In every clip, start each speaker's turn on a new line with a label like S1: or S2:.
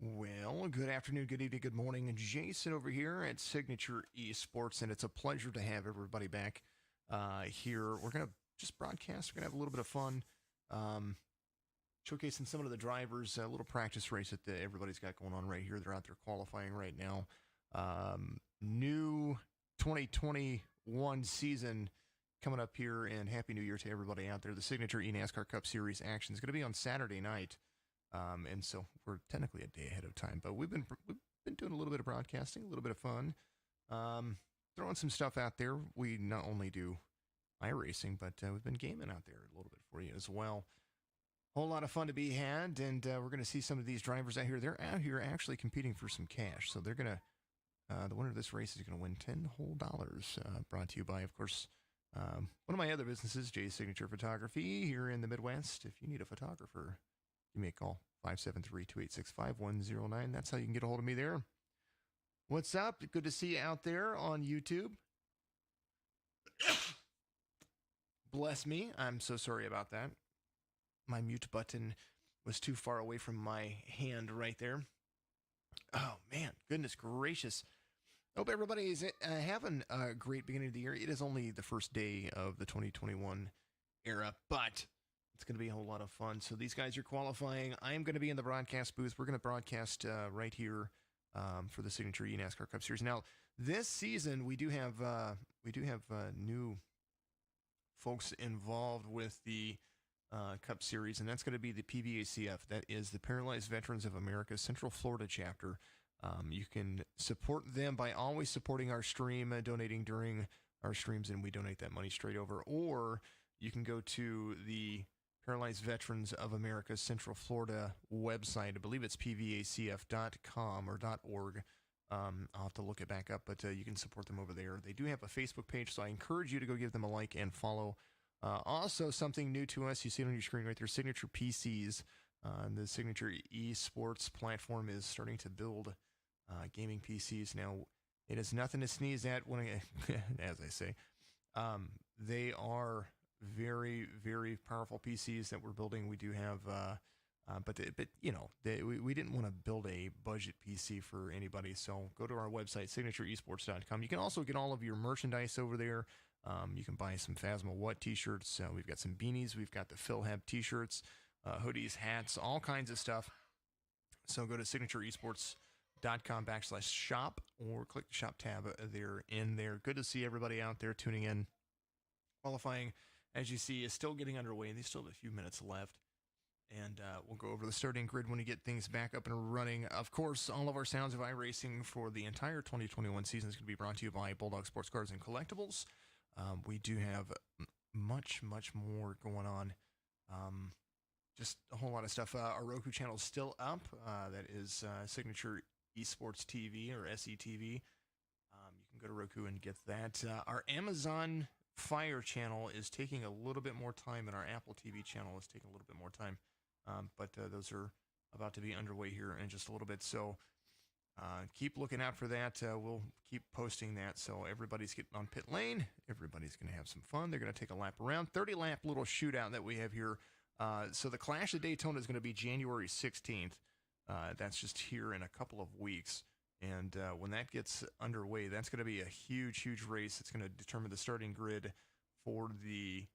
S1: Well, good afternoon, good evening, good morning. Jason over here at Signature Esports, and it's a pleasure to have everybody back here. We're going to just broadcast. We're going to have a little bit of fun, um, showcasing some of the drivers, a little practice race that everybody's got going on right here. They're out there qualifying right now. New 2021 season coming up here, and Happy New Year to everybody out there. The Signature eNASCAR Cup Series action is going to be on Saturday night. And so we're technically a day ahead of time, but we've been doing a little bit of broadcasting, a little bit of fun, throwing some stuff out there. We not only do iRacing, but we've been gaming out there a little bit for you as well. Whole lot of fun to be had, and we're going to see some of these drivers out here. They're out here actually competing for some cash, so they're going to. The winner of this race is going to win $10 whole. Brought to you by, of course, one of my other businesses, Jay's Signature Photography, here in the Midwest. If you need a photographer, give me a call, 573-286-5109. That's how you can get a hold of me there. What's up? Good to see you out there on YouTube. Bless me. I'm so sorry about that. My mute button was too far away from my hand right there. Oh, man. Goodness gracious. Hope everybody is having a great beginning of the year. It is only the first day of the 2021 era, but it's going to be a whole lot of fun. So these guys are qualifying. I'm going to be in the broadcast booth. We're going to broadcast right here for the Signature eNASCAR Cup Series. Now, this season we do have new folks involved with the Cup Series, and that's going to be the PVACF. That is the Paralyzed Veterans of America Central Florida chapter. You can support them by always supporting our stream, donating during our streams, and we donate that money straight over. Or you can go to the Paralyzed Veterans of America Central Florida website. I believe it's pvacf.com or .org. I'll have to look it back up, but you can support them over there. They do have a Facebook page, so I encourage you to go give them a like and follow. Also, something new to us, you see it on your screen right there, Signature PCs. The Signature eSports platform is starting to build gaming PCs. Now, it is nothing to sneeze at, when as I say. They are very, very powerful PCs that we're building. We do have, but you know, we didn't want to build a budget PC for anybody. So go to our website, signatureesports.com. You can also get all of your merchandise over there. You can buy some Phasma What t-shirts. We've got some beanies. We've got the Phil Heb t-shirts, hoodies, hats, all kinds of stuff. So go to signatureesports.com/shop or click the shop tab there in there. Good to see everybody out there tuning in. Qualifying, as you see, is still getting underway. They still have a few minutes left. And we'll go over the starting grid when we get things back up and running. Of course, all of our Sounds of iRacing for the entire 2021 season is going to be brought to you by Bulldog Sports Cars and Collectibles. We do have much, much more going on. Just a whole lot of stuff. Our Roku channel is still up. That is Signature Esports TV or SETV. You can go to Roku and get that. Our Amazon Fire channel is taking a little bit more time, and our Apple TV channel is taking a little bit more time. But those are about to be underway here in just a little bit. So keep looking out for that. We'll keep posting that. So everybody's getting on pit lane. Everybody's going to have some fun. They're going to take a lap around. 30-lap little shootout that we have here. So the Clash of Daytona is going to be January 16th. That's just here in a couple of weeks. And when that gets underway, that's going to be a huge, huge race. It's going to determine the starting grid for the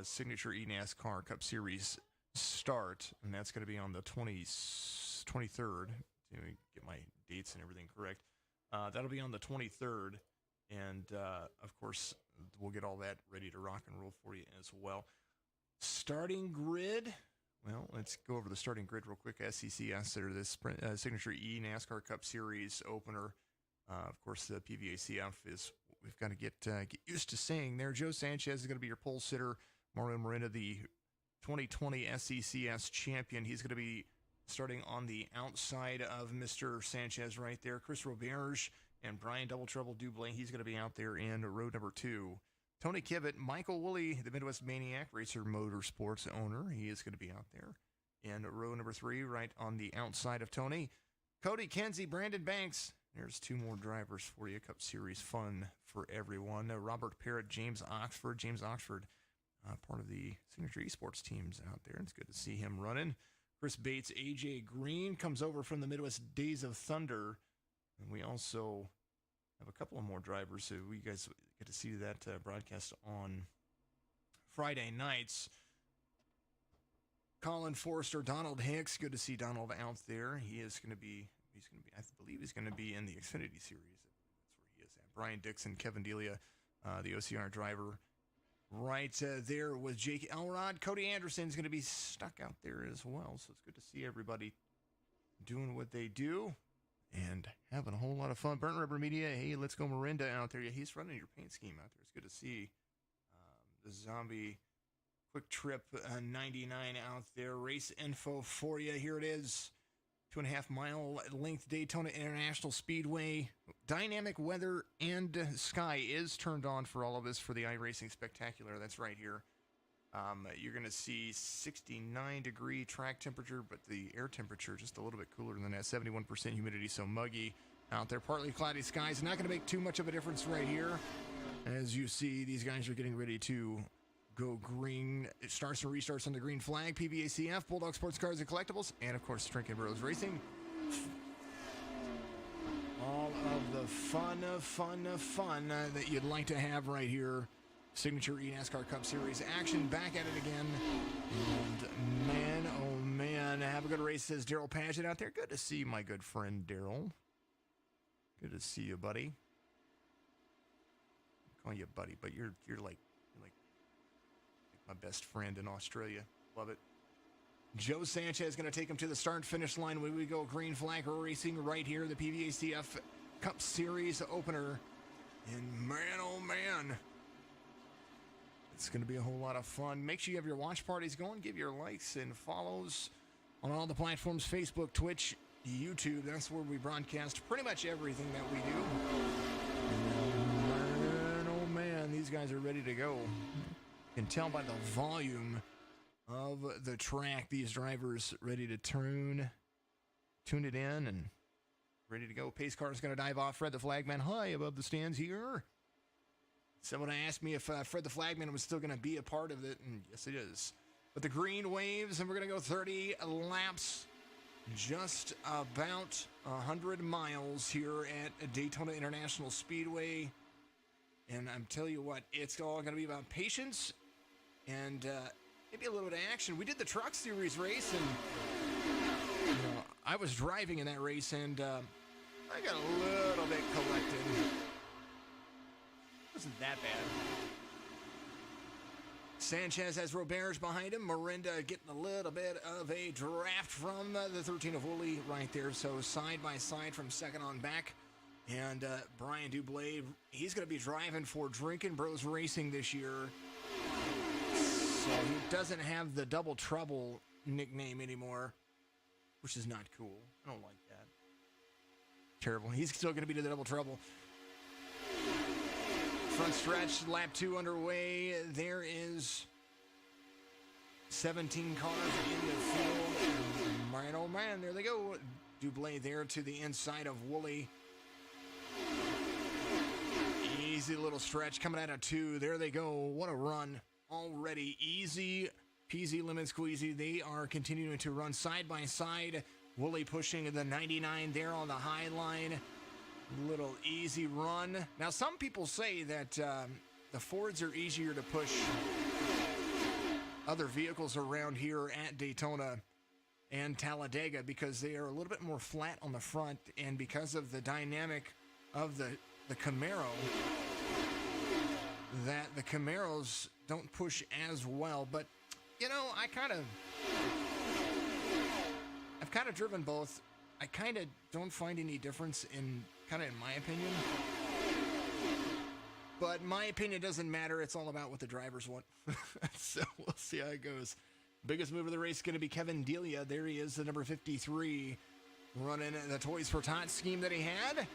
S1: Signature eNASCAR Cup Series start. And that's going to be on the 23rd. Let me get my dates and everything correct. That'll be on the 23rd. And, of course, we'll get all that ready to rock and roll for you as well. Starting grid. Well, let's go over the starting grid real quick. SECS, or this Signature eNASCAR Cup Series opener. Of course, the PVACF is, we've got to get used to saying there. Joe Sanchez is going to be your pole sitter. Mario Moreno, the 2020 SECS champion. He's going to be starting on the outside of Mr. Sanchez right there. Chris Roberge and Brian Double Trouble Dublin, he's going to be out there in row number 2. Tony Kibbett, Michael Woolley, the Midwest Maniac Racer Motorsports owner, he is going to be out there in row number 3, right on the outside of Tony. Cody Kenzie, Brandon Banks. There's 2 more drivers for you. Cup Series fun for everyone. Robert Parrott, James Oxford. James Oxford, part of the Signature Esports teams out there. It's good to see him running. Chris Bates, AJ Green comes over from the Midwest Days of Thunder. And we also have a couple of more drivers, so we guys get to see that broadcast on Friday nights. Colin Forrester, Donald Hicks, good to see Donald out there. He's going to be, I believe he's going to be in the Xfinity Series. That's where he is at. Brian Dixon, Kevin Delia, the OCR driver. Right there with Jake Elrod. Cody Anderson's going to be stuck out there as well, so it's good to see everybody doing what they do and having a whole lot of fun. Burnt Rubber Media, hey, let's go Miranda out there. Yeah, he's running your paint scheme out there. It's good to see the Zombie Quick Trip 99 out there. Race info for you. Here it is. 2.5 mile length Daytona International Speedway. Dynamic weather and sky is turned on for all of us for the iRacing Spectacular. That's right here. You're going to see 69 degree track temperature, but the air temperature just a little bit cooler than that. 71% humidity, so muggy out there. Partly cloudy skies. Not going to make too much of a difference right here. As you see, these guys are getting ready to go green. It starts and restarts on the green flag. PBACF, Bulldog Sports Cars and Collectibles, and of course, Strinkin Bros Racing. All of the fun that you'd like to have right here. Signature eNASCAR Cup Series action. Back at it again. And man, oh man, have a good race, says Daryl Paget out there. Good to see my good friend Daryl. Good to see you, buddy. I call you buddy, but you're like my best friend in Australia. Love it. Joe Sanchez going to take him to the start finish line when we go green flag racing right here. The PBACF Cup Series opener. And man, oh man, it's going to be a whole lot of fun. Make sure you have your watch parties going. Give your likes and follows on all the platforms, Facebook, Twitch, YouTube. That's where we broadcast pretty much everything that we do. Man, oh man, these guys are ready to go. You can tell by the volume of the track, these drivers ready to tune it in and ready to go. Pace car is going to dive off. Fred the Flagman high above the stands here. Someone asked me if Fred the Flagman was still going to be a part of it, and yes, it is. But the green waves, and we're going to go 30 laps, just about 100 miles here at Daytona International Speedway. And I'm telling you what, it's all going to be about patience and maybe a little bit of action. We did the Truck Series race, and I was driving in that race, and I got a little bit collected. Wasn't that bad. Sanchez has Roberge behind him. Miranda getting a little bit of a draft from the 13 of Woolley right there. So side by side from second on back. And Brian Dublé, he's going to be driving for Drinkin' Bros Racing this year. So he doesn't have the Double Trouble nickname anymore, which is not cool. I don't like that. Terrible. He's still going to be the Double Trouble. Front stretch, lap 2 underway. There is 17 cars in the field. And man, oh man, there they go. Dublé there to the inside of Woolley. Easy little stretch coming out of 2. There they go. What a run. Already easy peasy lemon squeezy. They are continuing to run side by side. Woolley pushing the 99 there on the high line. Little easy run. Now, some people say that the Fords are easier to push other vehicles around here at Daytona and Talladega because they are a little bit more flat on the front, and because of the dynamic of the Camaro, that the Camaros don't push as well. But, you know, I've kind of driven both. I kind of don't find any difference in my opinion. But my opinion doesn't matter. It's all about what the drivers want. So we'll see how it goes. Biggest move of the race is going to be Kevin Delia. There he is, the number 53, running the Toys for Tots scheme that he had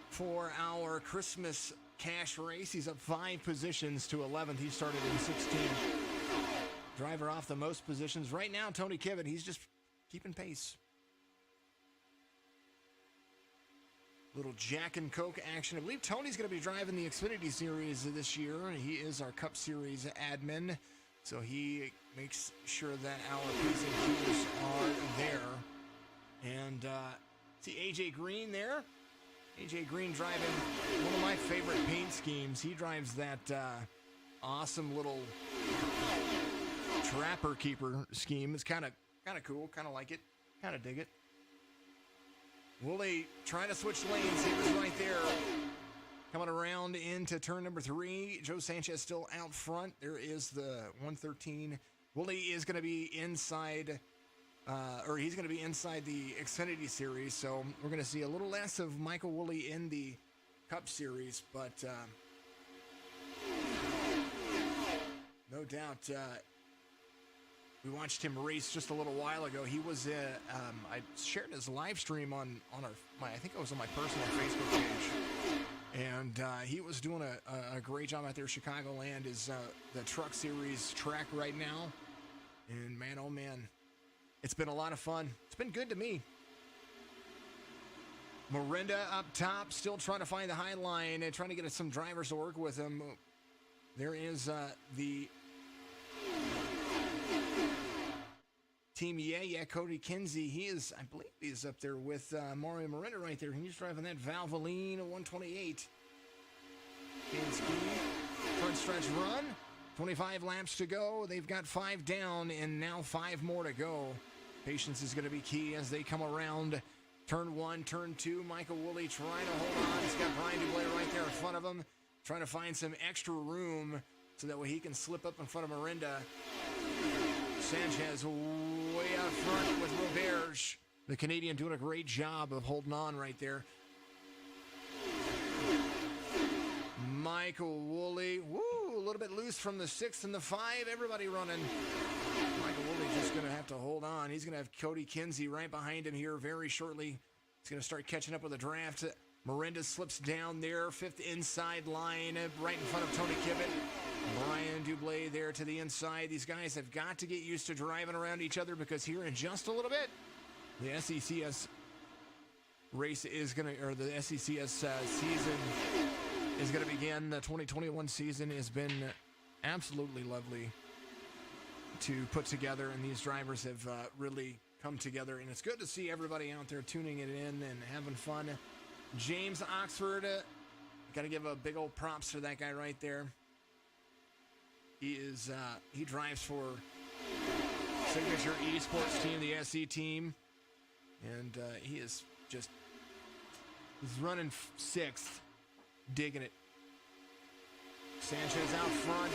S1: for our Christmas cash race. He's up 5 positions to 11th. He started in 16th. Driver off the most positions. Right now, Tony Kivett, he's just keeping pace. Little Jack and Coke action. I believe Tony's going to be driving the Xfinity Series this year. He is our Cup Series admin. So he makes sure that our P's and Q's are there. And see AJ Green there. AJ Green driving one of my favorite paint schemes. He drives that awesome little Trapper Keeper scheme. It's kind of cool. Kind of like it. Kind of dig it. Woolley trying to switch lanes. He was right there. Coming around into turn number 3. Joe Sanchez still out front. There is the 113. Woolley is going to be inside, he's going to be inside the Xfinity Series. So we're going to see a little less of Michael Woolley in the Cup Series. But no doubt, we watched him race just a little while ago. He was, I shared his live stream on I think it was on my personal Facebook page. And he was doing a great job out there. Chicagoland is the Truck Series track right now. And man, oh man, it's been a lot of fun. It's been good to me. Miranda up top, still trying to find the high line and trying to get some drivers to work with him. There is the Team Cody Kinsey. He is, I believe he's up there with Mario Miranda right there. He's driving that Valvoline 128. Kinsey, front stretch run. 25 laps to go. They've got 5 down and now 5 more to go. Patience is going to be key as they come around turn 1, turn 2. Michael Woolley trying to hold on. He's got Brian Dublé right there in front of him, trying to find some extra room so that way he can slip up in front of Miranda. Sanchez way out front with Roberge. The Canadian doing a great job of holding on right there. Michael Woolley, a little bit loose from the 6 and the 5. Everybody running. Michael Woolley just going to have to hold on. He's going to have Cody Kinsey right behind him here very shortly. He's going to start catching up with the draft. Miranda slips down there, 5th inside line, right in front of Tony Kibbett. Brian Dublé there to the inside. These guys have got to get used to driving around each other because here in just a little bit, the SECS race is going to, or the SECS season is going to begin. The 2021 season has been absolutely lovely to put together, and these drivers have really come together, and it's good to see everybody out there tuning it in and having fun. James Oxford, got to give a big old props to that guy right there. He drives for Signature Esports team, the SE team, and he's running 6th, digging it. Sanchez out front.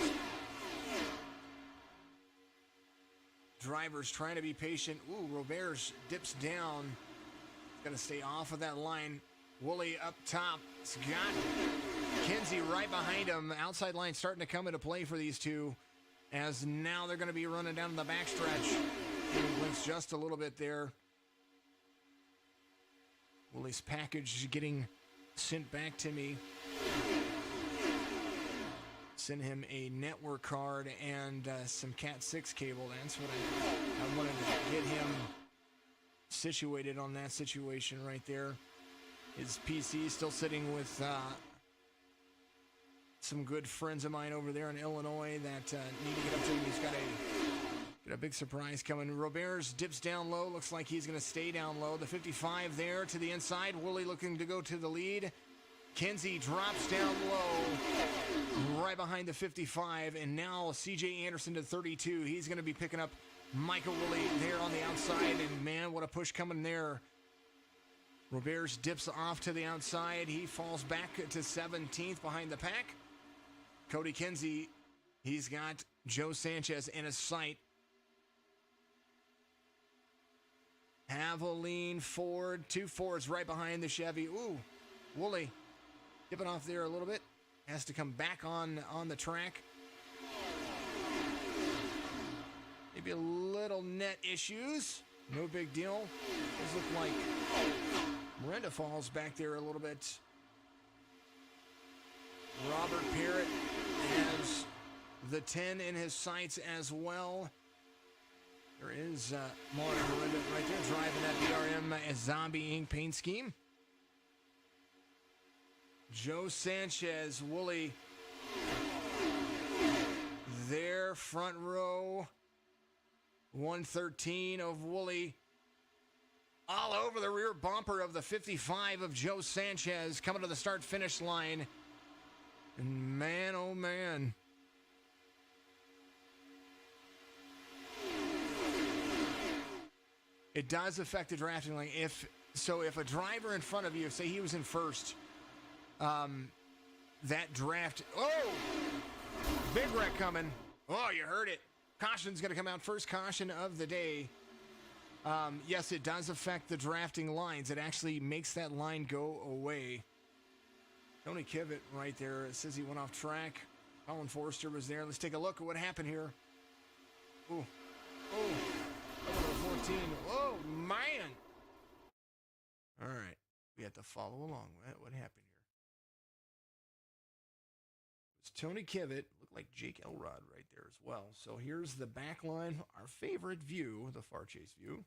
S1: Drivers trying to be patient. Roberge dips down. He's got to stay off of that line. Woolley up top. It's got Kinsey right behind him. Outside line starting to come into play for these two, as now they're going to be running down the backstretch. Blinks just a little bit there. Woolley's package getting sent back to me. Send him a network card and some Cat 6 cable. That's what I wanted to get him situated on that situation right there. His PC still sitting with some good friends of mine over there in Illinois that need to get up to him. He's got a big surprise coming. Roberge dips down low. Looks like he's going to stay down low. The 55 there to the inside. Woolley looking to go to the lead. Kinsey drops down low right behind the 55, and now CJ Anderson to 32. He's going to be picking up Michael Woolley there on the outside, and man, what a push coming there. Roberge dips off to the outside. He falls back to 17th behind the pack. Cody Kinsey, he's got Joe Sanchez in his sight. Aveline Ford, 2 Fords right behind the Chevy. Woolley dipping off there a little bit. Has to come back on the track. Maybe a little net issues. No big deal. Does look like Miranda falls back there a little bit. Robert Parrott has the 10 in his sights as well. There is Mario Miranda right there driving that BRM Zombie Inc. paint scheme. Joe Sanchez, Woolley there, front row. 113 of Wooly. All over the rear bumper of the 55 of Joe Sanchez coming to the start-finish line. And man, oh man. It does affect the drafting lane. If a driver in front of you, say he was in first, that draft, big wreck coming. Oh, you heard it. Caution's going to come out, first caution of the day. Yes, it does affect the drafting lines. It actually makes that line go away. Tony Kivitt right there. It says he went off track. Colin Forrester was there. Let's take a look at what happened here. Oh, 14. Oh, man. All right. We have to follow along. What happened here? It was Tony Kivitt. Looked like Jake Elrod right there as well. So here's the back line, our favorite view, the far chase view.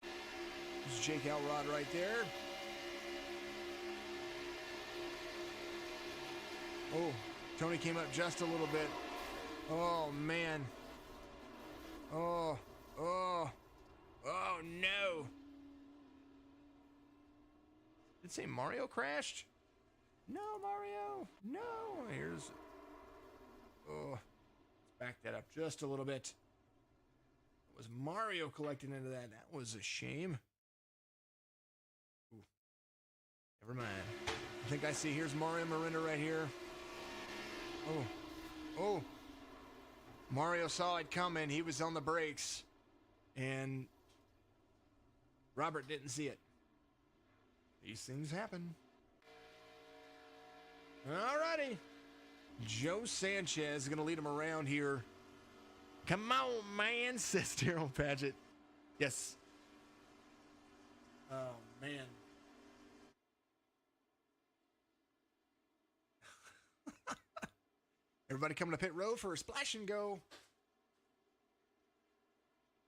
S1: There's Jake Elrod right there. Oh, Tony came up just a little bit. Oh, man. Oh, no. Did it say Mario crashed? No, Mario. No. Let's back that up just a little bit. It was Mario collecting into that. That was a shame. Ooh. Never mind. I think I see. Here's Mario Miranda right here. Oh. Mario saw it coming. He was on the brakes. And Robert didn't see it. These things happen. Alrighty. Joe Sanchez is going to lead him around here. Come on, man, says Daryl Padgett. Yes. Oh, man. Everybody coming to pit road for a splash and go.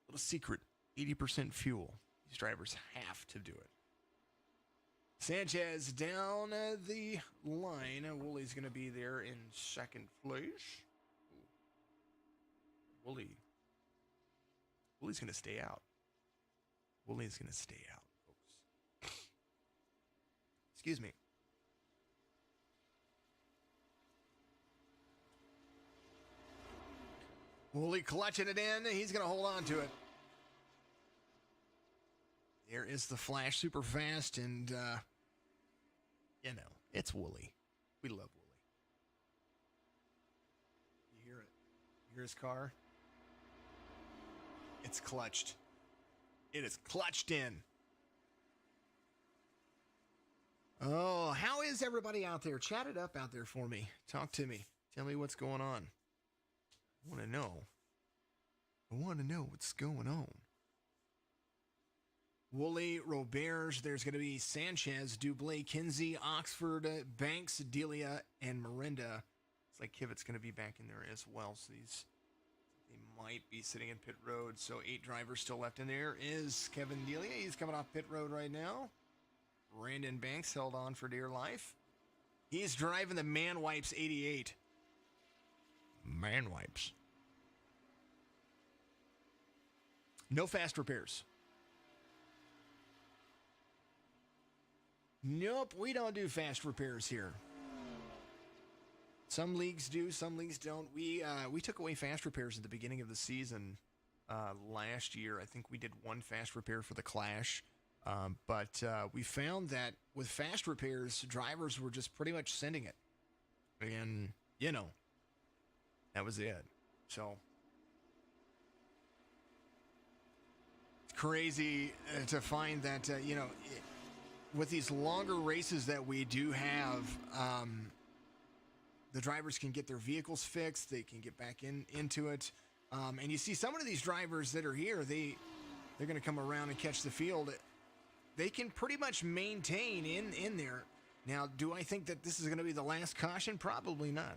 S1: Little secret, 80% fuel. These drivers have to do it. Sanchez down the line. Wooly's going to be there in second place. Wooly's going to stay out. Wooly's going to stay out, folks. Excuse me. Wooly clutching it in. He's going to hold on to it. There is the flash super fast, and, it's Wooly. We love Wooly. You hear it? You hear his car? It's clutched. It is clutched in. Oh, how is everybody out there? Chat it up out there for me. Talk to me. Tell me what's going on. I want to know. What's going on. Wooly, Roberge, there's going to be Sanchez, Dublé, Kinsey, Oxford, Banks, Delia, and Miranda. It's like Kivitt's going to be back in there as well. So they might be sitting in pit road. So 8 drivers still left in there is Kevin Delia. He's coming off pit road right now. Brandon Banks held on for dear life. He's driving the Man Wipes 88. Man Wipes. No fast repairs. Nope, we don't do fast repairs here. Some leagues do, some leagues don't. We took away fast repairs at the beginning of the season last year. I think we did one fast repair for the Clash. But we found that with fast repairs, drivers were just pretty much sending it. And, that was it. So, it's crazy to find that, with these longer races that we do have, the drivers can get their vehicles fixed. They can get back into it. And you see some of these drivers that are here, they're going to come around and catch the field. They can pretty much maintain in there. Now, do I think that this is going to be the last caution? Probably not.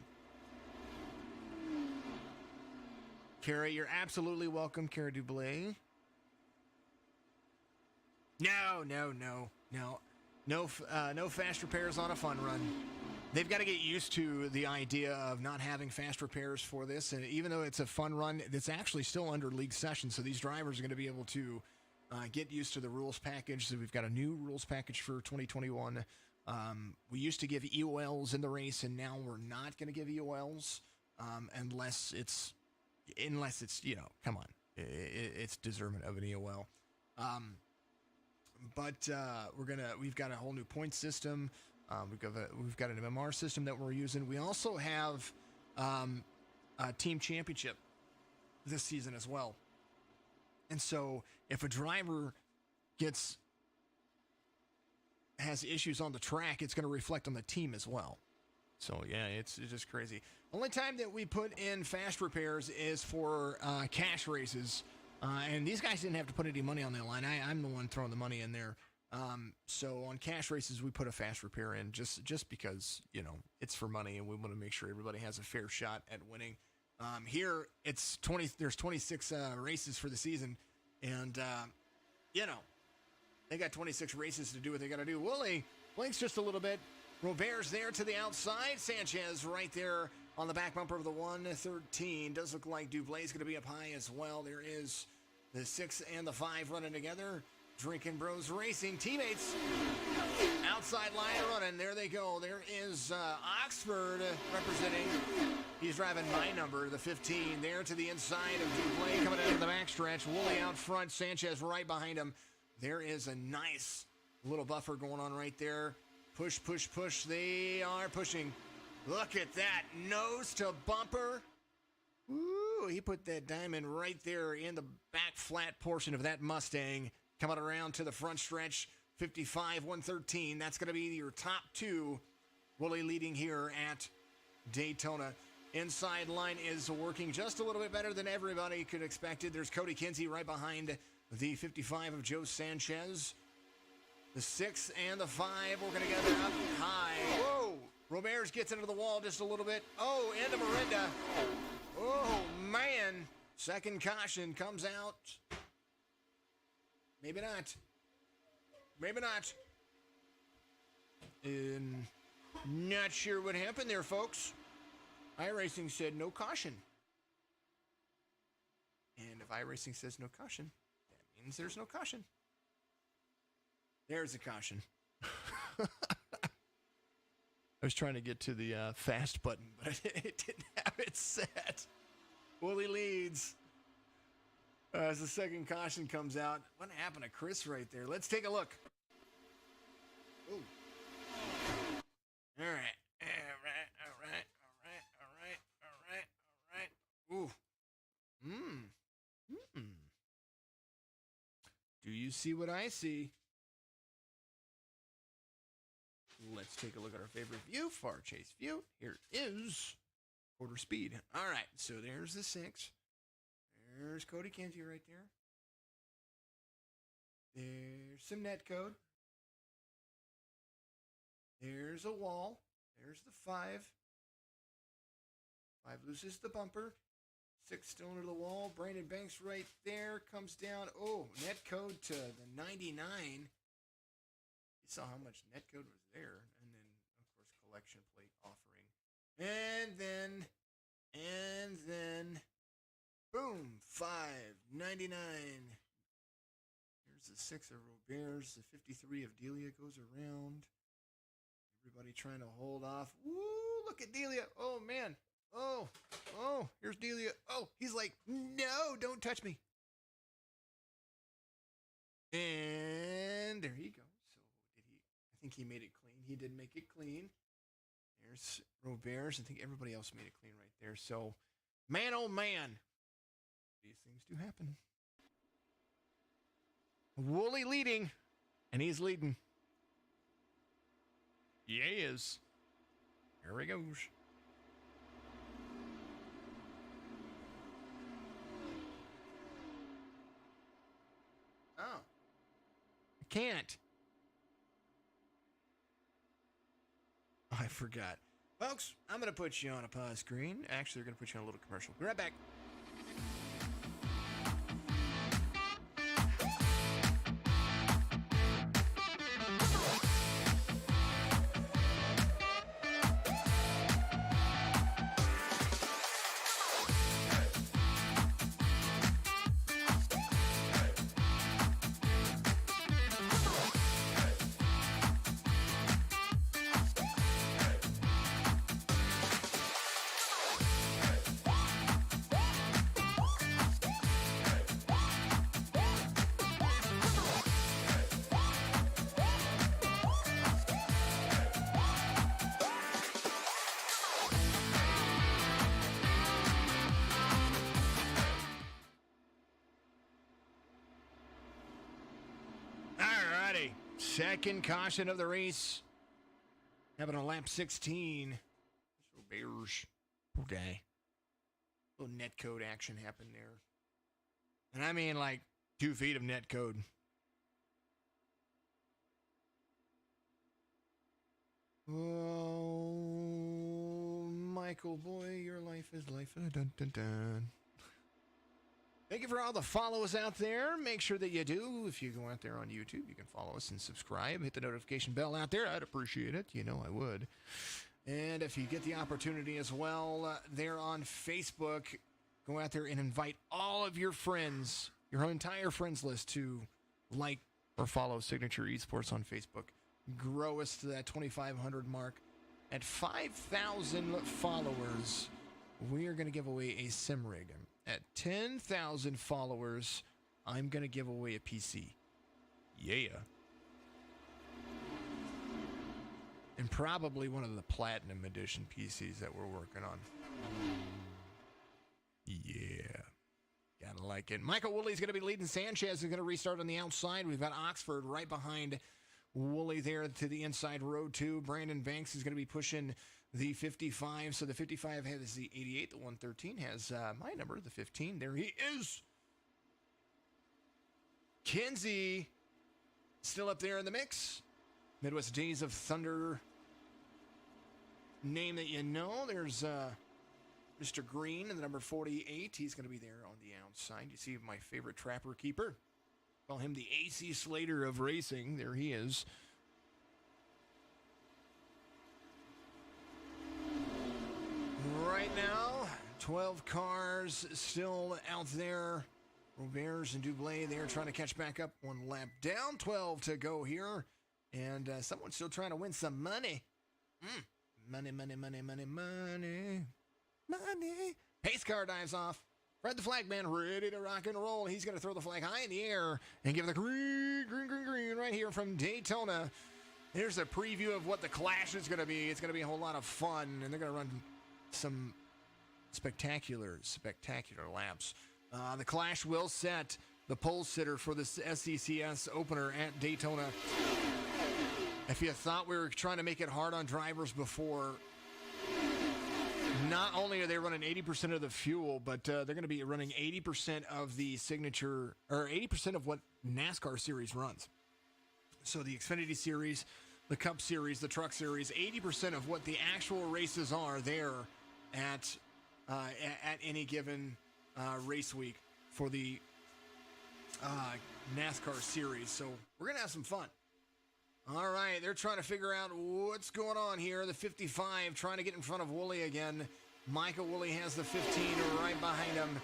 S1: Kara, you're absolutely welcome, Kara Dublé. No fast repairs on a fun run. they've got to get used to the idea of not having fast repairs for this. And even though it's a fun run, it's actually still under league session. So these drivers are going to be able to get used to the rules package. So we've got a new rules package for 2021. We used to give EOLs in the race, and now we're not going to give EOLs unless it's, come on, it's deserving of an EOL. But we've got a whole new point system. We've got an MMR system that we're using. We also have a team championship this season as well. And so if a driver has issues on the track, it's going to reflect on the team as well. So yeah, it's just crazy. Only time that we put in fast repairs is for cash races. And these guys didn't have to put any money on the line. I'm the one throwing the money in there. So on cash races, we put a fast repair in just because, it's for money and we want to make sure everybody has a fair shot at winning. Here it's 20, there's 26 races for the season. And, they got 26 races to do what they got to do. Woolley blinks just a little bit. Robert's there to the outside. Sanchez right there on the back bumper of the 113. Does look like Dublay's going to be up high as well. There is the 6 and the 5 running together. Drinking Bros Racing teammates outside line running. There they go. There is Oxford representing. He's driving my number, the 15. There to the inside of Dublay coming out of the backstretch. Woolley out front. Sanchez right behind him. There is a nice little buffer going on right there. Push, push, push. They are pushing. Look at that. Nose to bumper. Ooh, he put that diamond right there in the back flat portion of that Mustang. Coming around to the front stretch. 55, 113. That's going to be your top two. Woolley leading here at Daytona. Inside line is working just a little bit better than everybody could expect it. There's Cody Kinsey right behind the 55 of Joe Sanchez. The 6 and the 5 working together up high. Whoa! Roberts gets into the wall just a little bit. Oh, into Miranda. Oh, man. Second caution comes out. Maybe not. Maybe not. Not sure what happened there, folks. iRacing said no caution. And if iRacing says no caution, that means there's no caution. There's a caution. I was trying to get to the fast button, but it didn't have it set. Woolley leads. As the second caution comes out. What happened to Chris right there? Let's take a look. Ooh. All right. Ooh. Do you see what I see? Let's take a look at our favorite view, far chase view. Here is quarter speed. All right, so there's the 6. There's Cody Kinsey right there. There's some net code. There's a wall. There's the 5. 5 loses the bumper. 6 still under the wall. Brandon Banks right there. Comes down. Oh, net code to the 99. You saw how much net code was there. And then, of course, collection plate offering. And then, boom, 5.99. Here's the 6 of Roberts. The 53 of Delia goes around. Everybody trying to hold off. Woo, look at Delia. Oh, man. Oh, here's Delia. Oh, he's like, no, don't touch me. And there you go. So I think he made it clean. He did make it clean. There's Roberts. I think everybody else made it clean right there. So, man, oh, man. These things do happen. Woolley leading. And he's leading. Yeah, he is. Here he goes. Oh. I can't. I forgot. Folks, I'm going to put you on a pause screen. Actually, they're going to put you on a little commercial. Be right back. righty. Second caution of the race. Having a lap 16. Bears. Poor guy. Little net code action happened there. And I mean like 2 feet of net code. Oh, Michael, boy, your life is life. Dun, dun, dun. Thank you for all the follows out there. Make sure that you do. If you go out there on YouTube, you can follow us and subscribe. Hit the notification bell out there. I'd appreciate it. You know I would. And if you get the opportunity as well, there on Facebook, go out there and invite all of your friends, your entire friends list, to like or follow Signature Esports on Facebook. Grow us to that 2,500 mark. At 5,000 followers, we are going to give away a sim rig. At 10,000 followers, I'm going to give away a PC. Yeah. And probably one of the Platinum Edition PCs that we're working on. Yeah. Gotta like it. Michael Woolley's going to be leading. Sanchez is going to restart on the outside. We've got Oxford right behind Woolley there to the inside row 2. Brandon Banks is going to be pushing the 55. So the 55 has the 88. The 113 has my number, the 15. There he is. Kinsey still up there in the mix. Midwest Days of Thunder name that you know. There's Mr. Green in the number 48. He's going to be there on the outside. You see my favorite trapper keeper. Call him the AC Slater of racing. There he is. Right now, 12 cars still out there. Roberts and Dublé, they're trying to catch back up. 1 lap down, 12 to go here. And someone's still trying to win some money. Money, money, money, money, money. Money. Pace car dives off. Fred the Flagman ready to rock and roll. He's going to throw the flag high in the air and give the green, green, green, green right here from Daytona. Here's a preview of what the Clash is going to be. It's going to be a whole lot of fun, and they're going to run some spectacular laps. The Clash will set the pole sitter for the SECS opener at Daytona. If you thought we were trying to make it hard on drivers before, not only are they running 80% of the fuel, but they're going to be running 80% of the signature, or 80% of what NASCAR series runs. So the Xfinity Series, the Cup Series, the Truck Series, 80% of what the actual races are there at any given race week for the NASCAR Series. So we're going to have some fun. All right, they're trying to figure out what's going on here. The 55 trying to get in front of Woolley again. Michael Woolley has the 15 right behind him.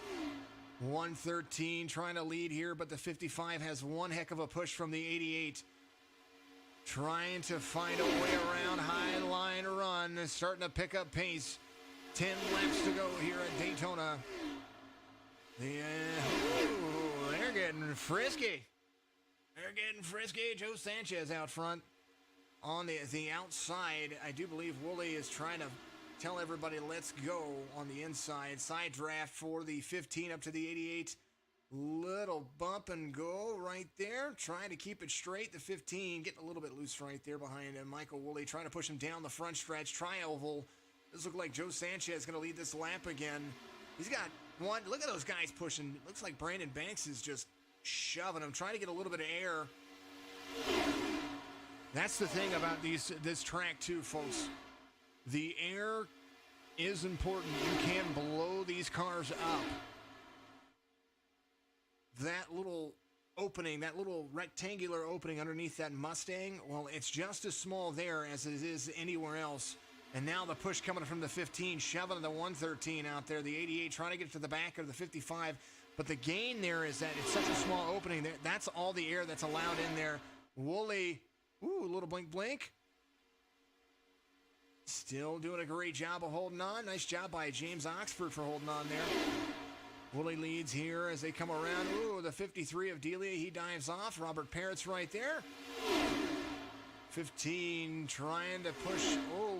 S1: 113 trying to lead here, but the 55 has one heck of a push from the 88. Trying to find a way around. High line run. Starting to pick up pace. 10 laps to go here at Daytona. They're getting frisky. They're getting frisky. Joe Sanchez out front. On the outside, I do believe Woolley is trying to tell everybody, let's go on the inside. Side draft for the 15 up to the 88. Little bump and go right there. Trying to keep it straight. The 15 getting a little bit loose right there behind him. Michael Woolley trying to push him down the front stretch. Tri-oval. This looks like Joe Sanchez is going to lead this lap again. He's got one. Look at those guys pushing. Looks like Brandon Banks is just shoving him, trying to get a little bit of air. That's the thing about this track too, folks. The air is important. You can blow these cars up. That little opening, that little rectangular opening underneath that Mustang, well, it's just as small there as it is anywhere else. And now the push coming from the 15, shoving the 113 out there. The 88 trying to get to the back of the 55. But the gain there is that it's such a small opening. That's all the air that's allowed in there. Woolley, a little blink, blink. Still doing a great job of holding on. Nice job by James Oxford for holding on there. Woolley leads here as they come around. The 53 of Delia, he dives off. Robert Parrott's right there. 15 trying to push.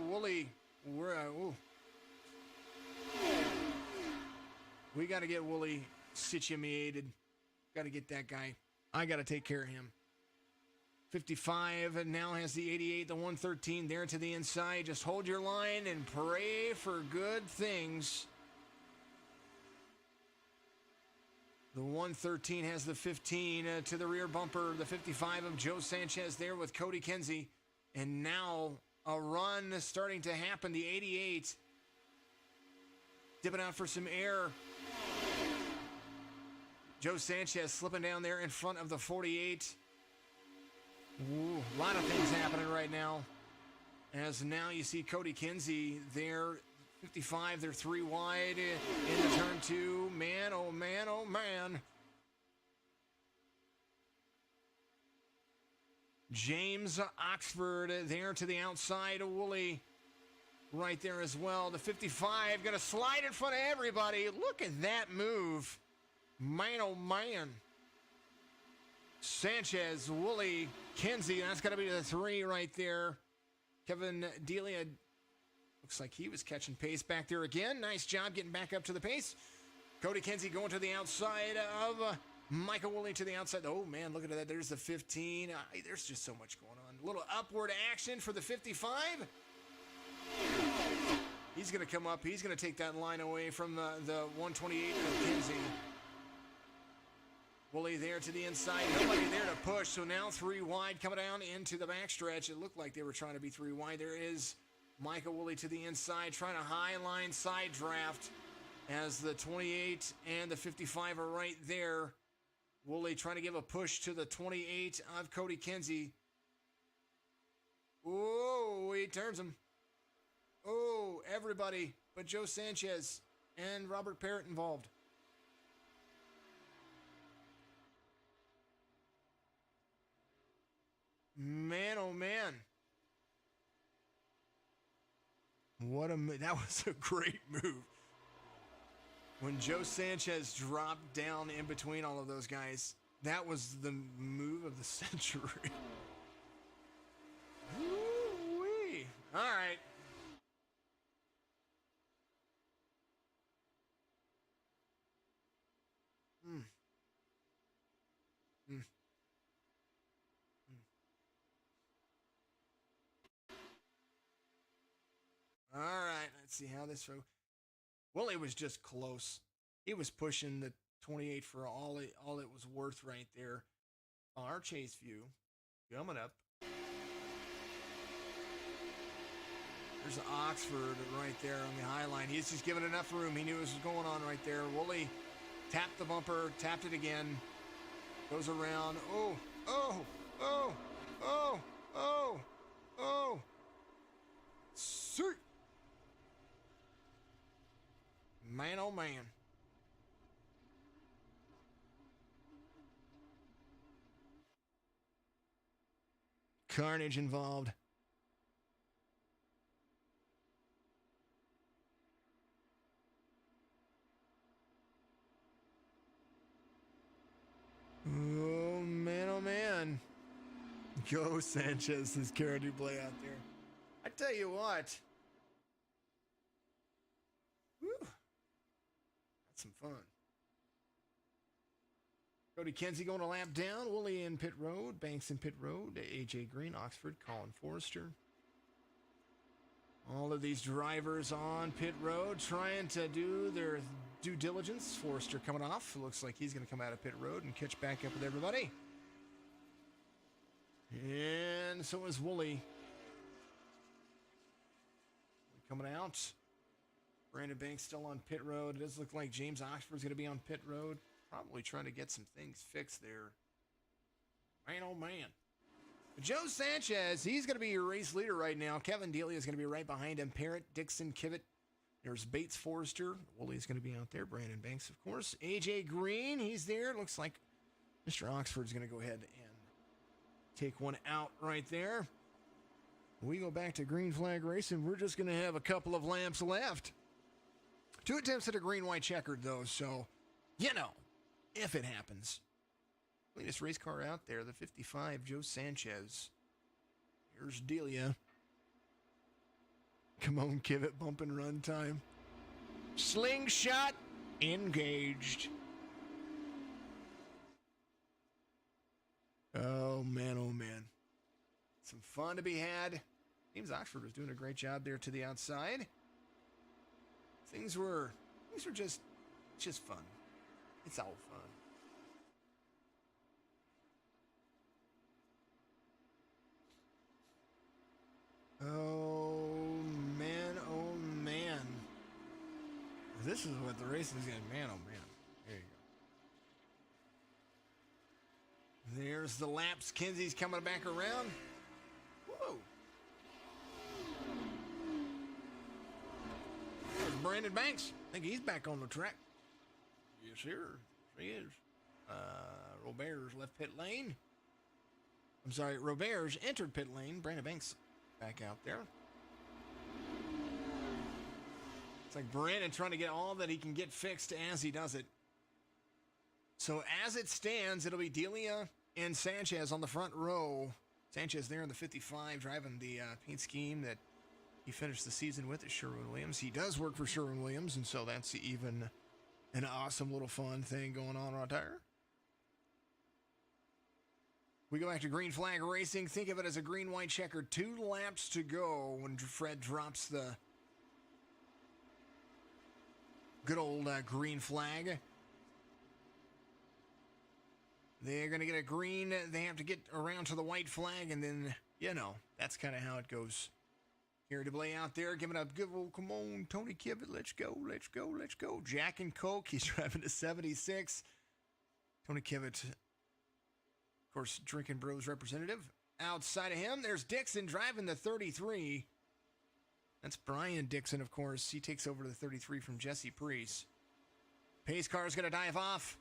S1: Woolley. We got to get Woolley situated. Got to get that guy. I got to take care of him. 55 now has the 88, the 113 there to the inside. Just hold your line and pray for good things. The 113 has the 15 to the rear bumper. The 55 of Joe Sanchez there with Cody Kinsey. And now a run starting to happen. The 88 dipping out for some air. Joe Sanchez slipping down there in front of the 48. Ooh, a lot of things happening right now. As now you see Cody Kinsey there, 55, they're 3 wide in the turn 2. Man, oh man, oh man. James Oxford there to the outside. Woolley right there as well. The 55 going to slide in front of everybody. Look at that move. Man, oh man. Sanchez, Woolley, Kinsey, that's got to be the 3 right there. Kevin Delia looks like he was catching pace back there again. Nice job getting back up to the pace. Cody Kinsey going to the outside of Michael Woolley to the outside. Oh, man, look at that. There's the 15. There's just so much going on. A little upward action for the 55. He's going to come up. He's going to take that line away from the 128 of Kinsey. Woolley there to the inside. Nobody there to push. So now 3 wide coming down into the backstretch. It looked like they were trying to be 3 wide. There is Michael Woolley to the inside, trying to high line side draft as the 28 and the 55 are right there. Woolley trying to give a push to the 28 of Cody Kinsey. Oh, he turns him. Oh, everybody but Joe Sanchez and Robert Parrott involved. Man, oh man. That was a great move. When Joe Sanchez dropped down in between all of those guys, that was the move of the century. Woo-wee. All right. All right, let's see how this. Well, it was just close. He was pushing the 28 for all it was worth right there. Our chase view coming up. There's Oxford right there on the high line. He's just giving enough room. He knew what was going on right there. Woolley tapped the bumper, tapped it again. Goes around. Oh, oh, oh, oh, oh, oh. Sir. Man, oh man. Carnage involved. Oh man, oh man. Go Sanchez, this character play out there. I tell you what. Woo. That's some fun. Cody Kinsey going a lap down. Woolley in pit road. Banks in pit road. AJ Green, Oxford, Colin Forrester. All of these drivers on pit road trying to do their due diligence. Forrester coming off. Looks like he's going to come out of pit road and catch back up with everybody. And so is Woolley. Coming out. Brandon Banks still on pit road. It does look like James Oxford's going to be on pit road. Probably trying to get some things fixed there. Man, oh man. But Joe Sanchez, he's going to be your race leader right now. Kevin Delia is going to be right behind him. Parrott, Dixon, Kivett. There's Bates Forrester. Woolley's going to be out there. Brandon Banks, of course. AJ Green, he's there. Looks like Mr. Oxford's going to go ahead and take one out right there. We go back to green flag racing. We're just going to have a couple of laps left. 2 attempts at a green-white checkered, though, so, you know, if it happens. Latest race car out there, the 55, Joe Sanchez. Here's Delia. Come on, Kivett, bump and run time. Slingshot engaged. Oh, man, oh, man. Some fun to be had. James Oxford was doing a great job there to the outside. Things were just fun. It's all fun. Oh man, oh man. This is what the race is going to, man, oh man. There you go. There's the laps. Kinsey's coming back around. Whoa. There's Brandon Banks. I think he's back on the track. Yes, sir. He is. Robert's left pit lane. I'm sorry, Robert's entered pit lane. Brandon Banks back out there. It's like Brandon trying to get all that he can get fixed as he does it. So as it stands, it'll be Delia and Sanchez on the front row. Sanchez there in the 55, driving the paint scheme that he finished the season with at Sherwin-Williams. He does work for Sherwin-Williams, and so that's even an awesome little fun thing going on right there. We go back to green flag racing. Think of it as a green-white checker. 2 laps to go when Fred drops the good old green flag. They're going to get a green. They have to get around to the white flag, and then, you know, that's kind of how it goes. Here to play out there, giving up good old, come on, Tony Kibbett, let's go, let's go, let's go. Jack and Coke, he's driving to 76. Tony Kibbett, of course, Drinking Bros representative. Outside of him, there's Dixon driving the 33. That's Brian Dixon, of course. He takes over the 33 from Jesse Priest. Pace car is going to dive off.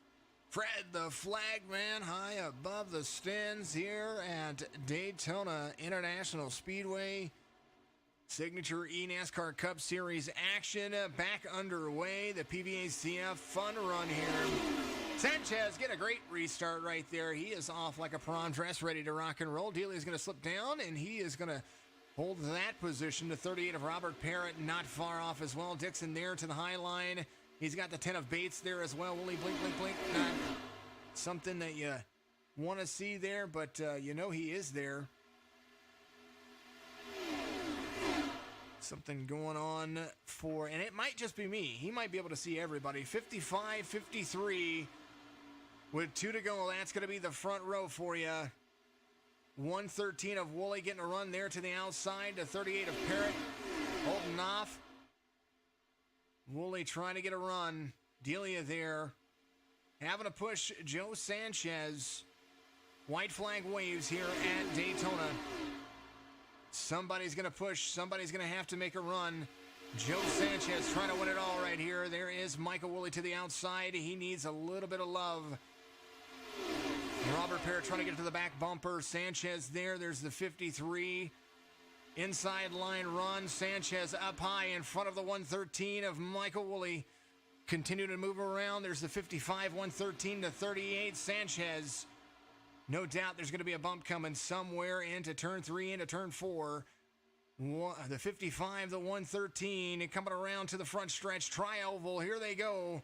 S1: Fred, the flag man, high above the stands here at Daytona International Speedway. Signature eNASCAR Cup Series action back underway. The PBACF fun run here. Sanchez get a great restart right there. He is off like a prom dress, ready to rock and roll. Delia is going to slip down, and he is going to hold that position. The 38 of Robert Parrott not far off as well. Dixon there to the high line. He's got the 10 of Bates there as well. Will he blink, blink, blink? Not something that you want to see there, but you know he is there. Something going on for, and it might just be me. He might be able to see everybody. 55, 53 with 2 to go. That's going to be the front row for you. 113 of Woolley getting a run there to the outside. The 38 of Parrott holding off. Woolley trying to get a run. Delia there. Having to push Joe Sanchez. White flag waves here at Daytona. Somebody's going to push. Somebody's going to have to make a run. Joe Sanchez trying to win it all right here. There is Michael Woolley to the outside. He needs a little bit of love. Robert Parrott trying to get to the back bumper. Sanchez there. There's the 53. Inside line run. Sanchez up high in front of the 113 of Michael Woolley. Continue to move around. There's the 55, 113 to 38. Sanchez. No doubt there's going to be a bump coming somewhere into turn 3, into turn 4. The 55, the 113, coming around to the front stretch. Tri-oval, here they go.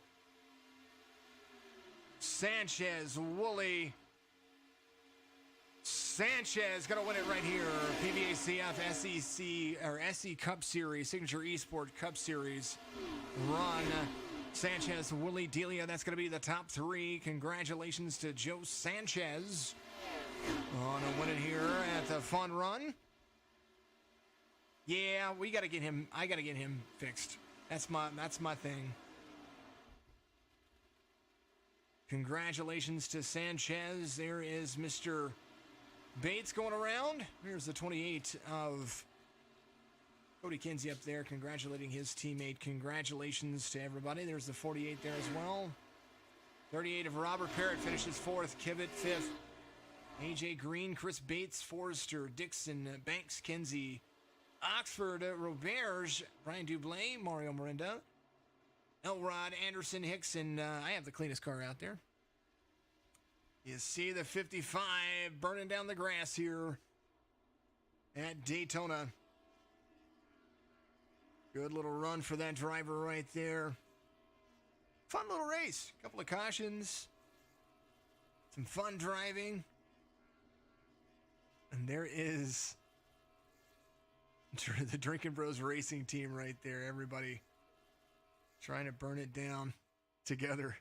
S1: Sanchez, Woolley. Sanchez going to win it right here. PBACF SEC, or SE Cup Series, Signature Esports Cup Series run. Sanchez, Woolley, Delia, that's going to be the top 3. Congratulations to Joe Sanchez on a win it here at the fun run. Yeah, we got to get him. I got to get him fixed. That's my thing. Congratulations to Sanchez. There is Mr. Bates going around. Here's the 28 of Cody Kinsey up there congratulating his teammate. Congratulations to everybody. There's the 48 there as well. 38 of Robert Parrott finishes 4th. Kibbett 5th. AJ Green, Chris Bates, Forrester, Dixon, Banks, Kinsey, Oxford, Roberge, Brian Dublé, Mario Miranda, Elrod, Anderson, Hicks, and I have the cleanest car out there. You see the 55 burning down the grass here at Daytona. Good little run for that driver right there. Fun little race. A couple of cautions. Some fun driving. And there is the Drinking Bros Racing team right there. Everybody trying to burn it down together.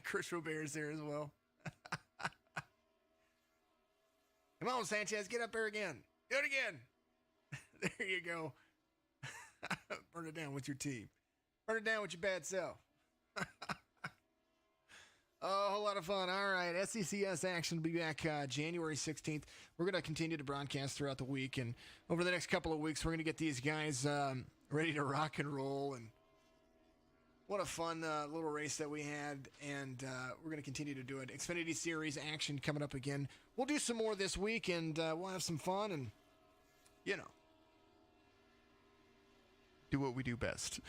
S1: Chris Robert's there as well. Come on, Sanchez, get up there again. Do it again. There you go. Burn it down with your team. Burn it down with your bad self. Oh, a whole lot of fun. All right, SECS action will be back January 16th. We're going to continue to broadcast throughout the week, and over the next couple of weeks, we're going to get these guys ready to rock and roll. And what a fun little race that we had, and we're going to continue to do it. Xfinity Series action coming up again. We'll do some more this week, and we'll have some fun, and, you know, do what we do best.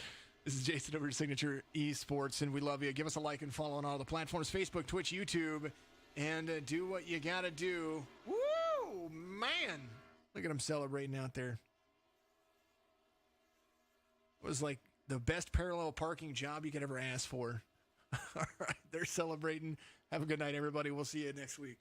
S1: This is Jason over at Signature Esports, and we love you. Give us a like and follow on all the platforms, Facebook, Twitch, YouTube, and do what you got to do. Woo, man. Look at them celebrating out there. It was like the best parallel parking job you could ever ask for. All right, they're celebrating. Have a good night, everybody. We'll see you next week.